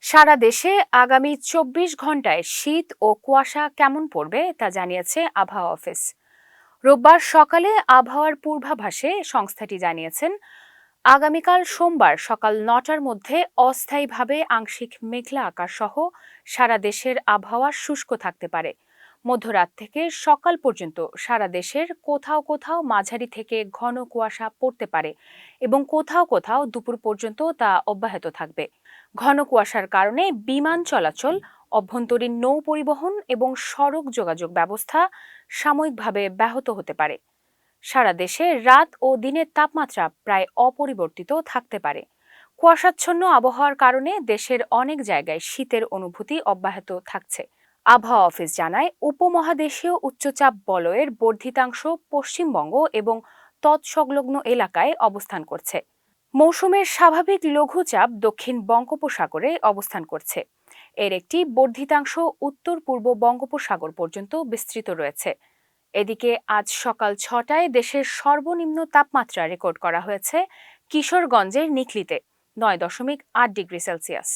সারা দেশে আগামী ২৪ ঘন্টায় শীত ও কুয়াশা কেমন পড়বে তা জানিয়েছে আবহাওয়া অফিস। রোববার সকালে আবহাওয়ার পূর্বাভাসে সংস্থাটি জানিয়েছেন, আগামীকাল সোমবার সকাল ৯টার মধ্যে অস্থায়ীভাবে আংশিক মেঘলা আকাশ সহ সারা দেশের আবহাওয়া শুষ্ক থাকতে পারে। মধ্যরাত থেকে সকাল পর্যন্ত সারা দেশের কোথাও কোথাও মাঝারি থেকে ঘন কুয়াশা পড়তে পারে এবং কোথাও কোথাও দুপুর পর্যন্ত তা অব্যাহত থাকবে। ঘন কুয়াশার কারণে বিমান চলাচল, অভ্যন্তরীণ নৌ পরিবহন এবং সড়ক যোগাযোগ ব্যবস্থা সাময়িকভাবে ব্যাহত হতে পারে। সারা দেশে রাত ও দিনের তাপমাত্রা প্রায় অপরিবর্তিত থাকতে পারে। কুয়াশাচ্ছন্ন আবহাওয়ার কারণে দেশের অনেক জায়গায় শীতের অনুভূতি অব্যাহত থাকছে। আবহাওয়া অফিস জানায়, উপমহাদেশীয় উচ্চচাপ বলয়ের বর্ধিতাংশ পশ্চিমবঙ্গ এবং তৎসংলগ্ন এলাকায় অবস্থান করছে। মৌসুমের স্বাভাবিক লঘুচাপ দক্ষিণ বঙ্গোপসাগরে অবস্থান করছে। এর একটি বর্ধিতাংশ উত্তর পূর্ব বঙ্গোপসাগর পর্যন্ত বিস্তৃত রয়েছে। এদিকে আজ সকাল ৬টায় দেশের সর্বনিম্ন তাপমাত্রা রেকর্ড করা হয়েছে কিশোরগঞ্জের নিকলীতে ৯.৮ ডিগ্রি সেলসিয়াস।